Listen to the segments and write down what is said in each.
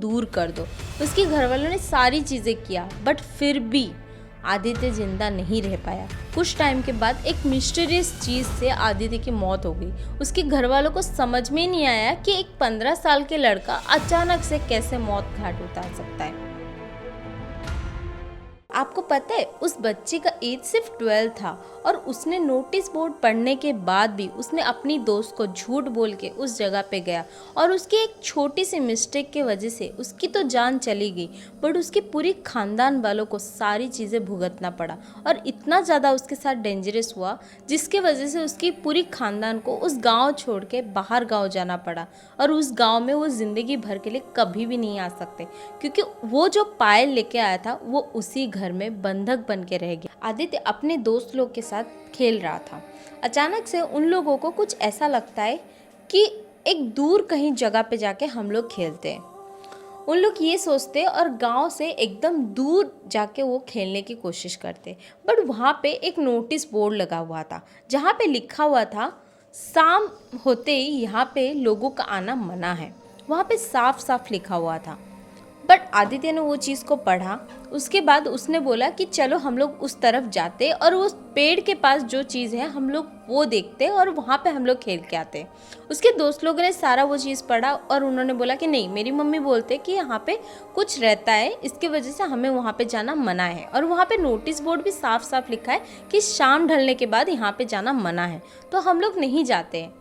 दूर कर दो। उसके घर वालों ने सारी चीज़ें किया, बट फिर भी आदित्य जिंदा नहीं रह पाया। कुछ टाइम के बाद एक मिस्टीरियस चीज़ से आदित्य की मौत हो गई। उसके घर वालों को समझ में नहीं आया कि एक 15 साल के लड़का अचानक से कैसे मौत घाट उतार सकता है। आपको पता है, उस बच्चे का एज सिर्फ 12 था और उसने नोटिस बोर्ड पढ़ने के बाद भी उसने अपनी दोस्त को झूठ बोल के उस जगह पे गया और उसकी एक छोटी सी मिस्टेक के वजह से उसकी तो जान चली गई, बट उसके पूरी खानदान वालों को सारी चीज़ें भुगतना पड़ा और इतना ज़्यादा उसके साथ डेंजरस हुआ जिसके वजह से उसकी पूरी खानदान को उस गाँव छोड़ के बाहर गाँव जाना पड़ा और उस गाँव में वो ज़िंदगी भर के लिए कभी भी नहीं आ सकते, क्योंकि वो जो पायल लेके आया था वो उसी घर में बंधक बन के रह गया। आदित्य अपने दोस्त लोग के साथ खेल रहा था। अचानक से उन लोगों को कुछ ऐसा लगता है कि एक दूर कहीं जगह पे जाके हम लोग खेलते हैं। उन लोग ये सोचते और गांव से एकदम दूर जाके वो खेलने की कोशिश करते, बट वहाँ पे एक नोटिस बोर्ड लगा हुआ था जहाँ पे लिखा हुआ था शाम होते ही यहाँ पे लोगों का आना मना है। वहाँ पे साफ साफ लिखा हुआ था। बट आदित्य ने वो चीज़ को पढ़ा। उसके बाद उसने बोला कि चलो हम लोग उस तरफ जाते और उस पेड़ के पास जो चीज़ है हम लोग वो देखते और वहाँ पे हम लोग खेल के आते। उसके दोस्त लोगों ने सारा वो चीज़ पढ़ा और उन्होंने बोला कि नहीं, मेरी मम्मी बोलते कि यहाँ पे कुछ रहता है, इसके वजह से हमें वहाँ पे जाना मना है। और वहाँ पे नोटिस बोर्ड भी साफ साफ लिखा है कि शाम ढलने के बाद यहाँ पे जाना मना है, तो हम लोग नहीं जाते हैं।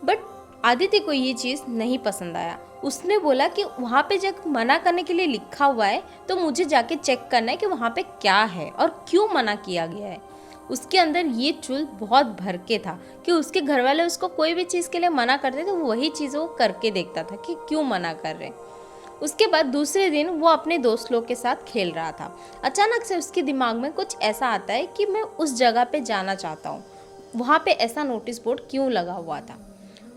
बट आदित्य को ये चीज़ नहीं पसंद आया। उसने बोला कि वहाँ पे जब मना करने के लिए लिखा हुआ है तो मुझे जाके चेक करना है कि वहाँ पे क्या है और क्यों मना किया गया है। उसके अंदर ये चुल बहुत भर के था कि उसके घर वाले उसको कोई भी चीज़ के लिए मना करते तो वही चीज़ वो करके देखता था कि क्यों मना कर रहे। उसके बाद दूसरे दिन वो अपने दोस्त लोग के साथ खेल रहा था। अचानक से उसके दिमाग में कुछ ऐसा आता है कि मैं उस जगह पे जाना चाहता हूँ, वहाँ पे ऐसा नोटिस बोर्ड क्यों लगा हुआ था।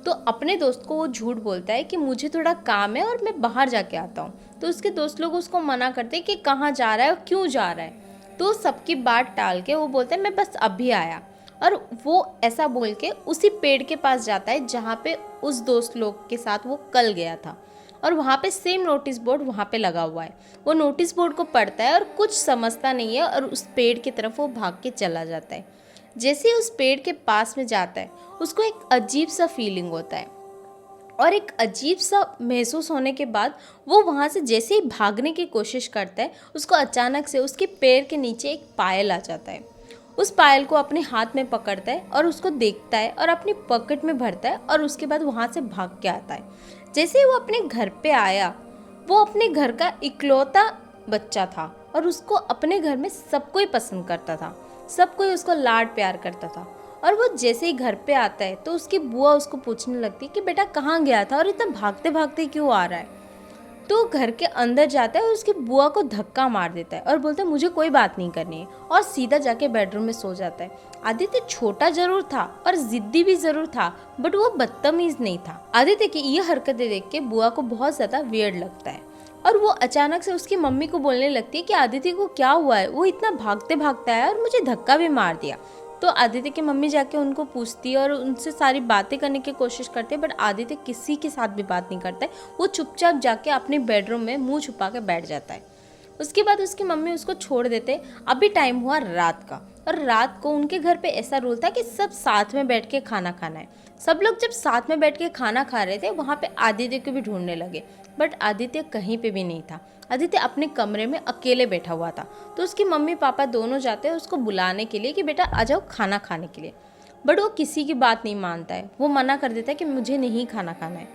तो अपने दोस्त को वो झूठ बोलता है कि मुझे थोड़ा काम है और मैं बाहर जाके आता हूँ। तो उसके दोस्त लोग उसको मना करते हैं कि कहाँ जा रहा है और क्यों जा रहा है। तो सबकी बात टाल के वो बोलता है मैं बस अभी आया, और वो ऐसा बोल के उसी पेड़ के पास जाता है जहाँ पे उस दोस्त लोग के साथ वो कल गया था। और वहाँ पे सेम नोटिस बोर्ड वहाँ पे लगा हुआ है। वो नोटिस बोर्ड को पढ़ता है और कुछ समझता नहीं है और उस पेड़ की तरफ वो भाग के चला जाता है। जैसे ही उस पेड़ के पास में जाता है उसको एक अजीब सा फीलिंग होता है और एक अजीब सा महसूस होने के बाद वो वहाँ से जैसे ही भागने की कोशिश करता है, उसको अचानक से उसके पैर के नीचे एक पायल आ जाता है। उस पायल को अपने हाथ में पकड़ता है और उसको देखता है और अपनी पॉकेट में भरता है और उसके बाद वहाँ से भाग के आता है। जैसे ही वो अपने घर पे आया, वो अपने घर का इकलौता बच्चा था और उसको अपने घर में सब कोई पसंद करता था, सब कोई उसको लाड प्यार करता था। और वो जैसे ही घर पे आता है तो उसकी बुआ उसको पूछने लगती है कि बेटा कहाँ गया था और इतना भागते भागते क्यों आ रहा है। तो घर के अंदर जाता है और उसकी बुआ को धक्का मार देता है और बोलता है मुझे कोई बात नहीं करनी है, और सीधा जाके बेडरूम में सो जाता है। आदित्य छोटा जरूर था और जिद्दी भी जरूर था, बट वो बदतमीज नहीं था। आदित्य की ये हरकतें देख के बुआ को बहुत ज्यादा वियर्ड लगता है और वो अचानक से उसकी मम्मी को बोलने लगती है कि आदित्य को क्या हुआ है, वो इतना भागते भागता है और मुझे धक्का भी मार दिया। तो आदित्य की मम्मी जाके उनको पूछती है और उनसे सारी बातें करने की कोशिश करते हैं, बट आदित्य किसी के साथ भी बात नहीं करता है। वो चुपचाप जाके अपने बेडरूम में मुंह छुपा के बैठ जाता है। उसके बाद उसकी मम्मी उसको छोड़ देते। अभी टाइम हुआ रात का, और रात को उनके घर पे ऐसा रूल था कि सब साथ में बैठ के खाना खाना है। सब लोग जब साथ में बैठ के खाना खा रहे थे, वहाँ पे आदित्य को भी ढूंढने लगे, बट आदित्य कहीं पे भी नहीं था। आदित्य अपने कमरे में अकेले बैठा हुआ था। तो उसकी मम्मी पापा दोनों जाते हैं उसको बुलाने के लिए कि बेटा आ जाओ खाना खाने के लिए, बट वो किसी की बात नहीं मानता है। वो मना कर देता है कि मुझे नहीं खाना खाना है,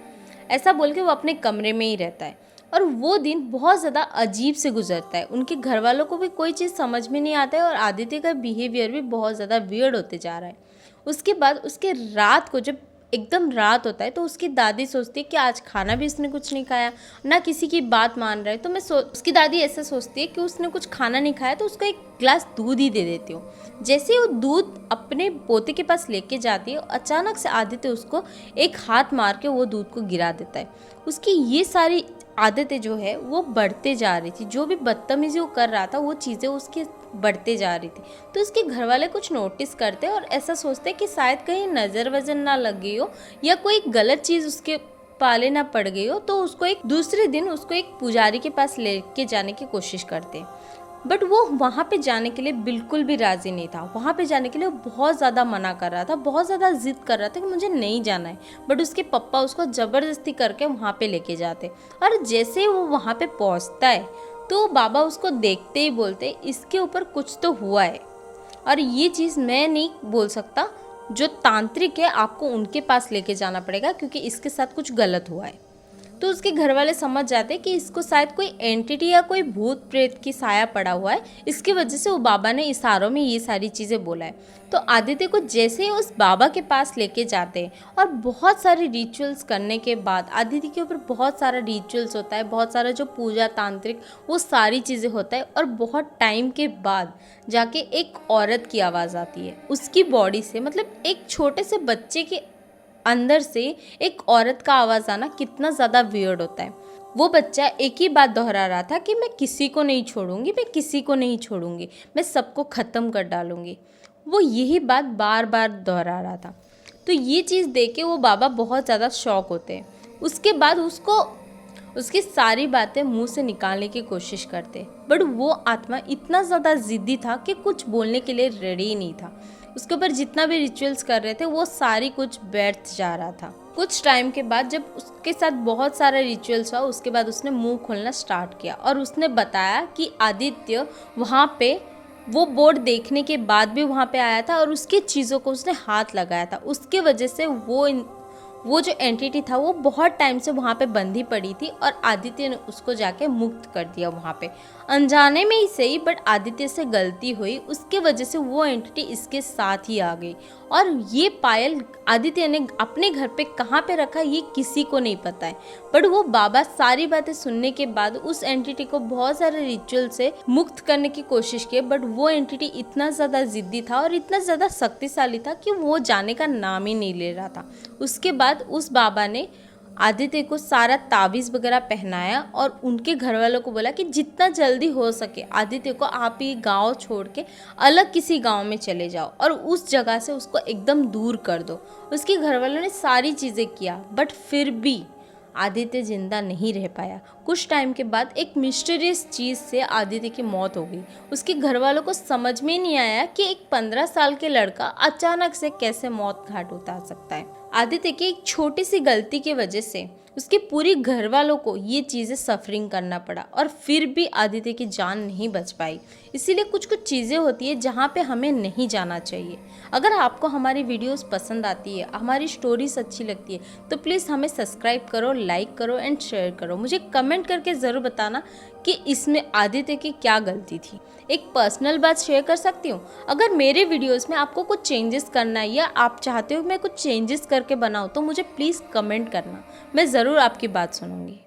ऐसा बोल के वो अपने कमरे में ही रहता है। और वो दिन बहुत ज़्यादा अजीब से गुजरता है। उनके घर वालों को भी कोई चीज़ समझ में नहीं आता है और आदित्य का बिहेवियर भी बहुत ज़्यादा वियर्ड होते जा रहा है। उसके बाद उसके रात को जब एकदम रात होता है तो उसकी दादी सोचती है कि आज खाना भी उसने कुछ नहीं खाया, ना किसी की बात मान रहा है। तो उसकी दादी ऐसा सोचती है कि उसने कुछ खाना नहीं खाया तो उसको एक ग्लास दूध ही दे देती हूँ। जैसे वो दूध अपने पोते के पास लेके जाती है, अचानक से आदित्य उसको एक हाथ मार के वो दूध को गिरा देता है। उसकी ये सारी आदतें जो है वो बढ़ते जा रही थी, जो भी बदतमीजी वो कर रहा था वो चीज़ें उसकी बढ़ते जा रही थी। तो उसके घर वाले कुछ नोटिस करते और ऐसा सोचते कि शायद कहीं नज़र वजन ना लग गई हो या कोई गलत चीज़ उसके पाले ना पड़ गई हो तो उसको एक दूसरे दिन उसको एक पुजारी के पास लेके जाने की कोशिश करते। बट वो वहाँ पे जाने के लिए बिल्कुल भी राज़ी नहीं था। वहाँ पे जाने के लिए वो बहुत ज़्यादा मना कर रहा था, बहुत ज़्यादा ज़िद कर रहा था कि मुझे नहीं जाना है। बट उसके पप्पा उसको ज़बरदस्ती करके वहाँ पे लेके जाते। और जैसे ही वो वहाँ पे पहुँचता है तो बाबा उसको देखते ही बोलते, इसके ऊपर कुछ तो हुआ है और ये चीज़ मैं नहीं बोल सकता, जो तांत्रिक है आपको उनके पास लेके जाना पड़ेगा क्योंकि इसके साथ कुछ गलत हुआ है। तो उसके घर वाले समझ जाते कि इसको शायद कोई एंटिटी या कोई भूत प्रेत की साया पड़ा हुआ है, इसकी वजह से वो बाबा ने इशारों में ये सारी चीज़ें बोला है। तो आदित्य को जैसे ही उस बाबा के पास लेके जाते हैं और बहुत सारे रिचुअल्स करने के बाद, आदित्य के ऊपर बहुत सारा रिचुअल्स होता है, बहुत सारा जो पूजा तांत्रिक वो सारी चीज़ें होता है, और बहुत टाइम के बाद जाके एक औरत की आवाज़ आती है उसकी बॉडी से। मतलब एक छोटे से बच्चे के अंदर से एक औरत का आवाज़ आना कितना ज़्यादा वियर्ड होता है। वो बच्चा एक ही बात दोहरा रहा था कि मैं किसी को नहीं छोड़ूंगी, मैं किसी को नहीं छोड़ूंगी, मैं सबको ख़त्म कर डालूंगी। वो यही बात बार बार दोहरा रहा था। तो ये चीज़ देख के वो बाबा बहुत ज़्यादा शॉक होते हैं। उसके बाद उसको उसकी सारी बातें मुंह से निकालने की कोशिश करते, बट वो आत्मा इतना ज़्यादा ज़िद्दी था कि कुछ बोलने के लिए रेडी ही नहीं था। उसके ऊपर जितना भी रिचुअल्स कर रहे थे वो सारी कुछ व्यर्थ जा रहा था। कुछ टाइम के बाद जब उसके साथ बहुत सारा रिचुअल्स हुआ, उसके बाद उसने मुंह खोलना स्टार्ट किया और उसने बताया कि आदित्य वहाँ पे वो बोर्ड देखने के बाद भी वहाँ पे आया था और उसकी चीज़ों को उसने हाथ लगाया था। उसके वजह से वो जो एंटिटी था वो बहुत टाइम से वहाँ पे बंधी पड़ी थी और आदित्य ने उसको जाके मुक्त कर दिया वहाँ पे, अनजाने में ही सही, बट आदित्य से गलती हुई, उसके वजह से वो एंटिटी इसके साथ ही आ गई। और ये पायल आदित्य ने अपने घर पे कहाँ पे रखा ये किसी को नहीं पता है। बट वो बाबा सारी बातें सुनने के बाद उस एंटिटी को बहुत सारे रिचुअल से मुक्त करने की कोशिश की, बट वो एंटिटी इतना ज़्यादा ज़िद्दी था और इतना ज़्यादा शक्तिशाली था कि वो जाने का नाम ही नहीं ले रहा था। उसके बाद उस बाबा ने आदित्य को सारा ताबीज़ वगैरह पहनाया और उनके घर वालों को बोला कि जितना जल्दी हो सके आदित्य को आप ये गांव छोड़ के अलग किसी गांव में चले जाओ और उस जगह से उसको एकदम दूर कर दो। उसके घर वालों ने सारी चीज़ें किया, बट फिर भी आदित्य जिंदा नहीं रह पाया। कुछ टाइम के बाद एक मिस्टीरियस चीज़ से आदित्य की मौत हो गई। उसके घर वालों को समझ में नहीं आया कि एक 15 साल के लड़का अचानक से कैसे मौत घाट उतार सकता है। आदित्य की एक छोटी सी गलती की वजह से उसके पूरे घर वालों को ये चीज़ें सफरिंग करना पड़ा और फिर भी आदित्य की जान नहीं बच पाई। इसीलिए कुछ कुछ चीज़ें होती है जहाँ पे हमें नहीं जाना चाहिए। अगर आपको हमारी वीडियोस पसंद आती है, हमारी स्टोरीज अच्छी लगती है, तो प्लीज़ हमें सब्सक्राइब करो, लाइक करो एंड शेयर करो। मुझे कमेंट करके ज़रूर बताना कि इसमें आदित्य की क्या गलती थी। एक पर्सनल बात शेयर कर सकती हूँ, अगर मेरे वीडियोस में आपको कुछ चेंजेस करना है या आप चाहते हो मैं कुछ चेंजेस करके बनाऊँ तो मुझे प्लीज़ कमेंट करना, मैं ज़रूर आपकी बात सुनूंगी।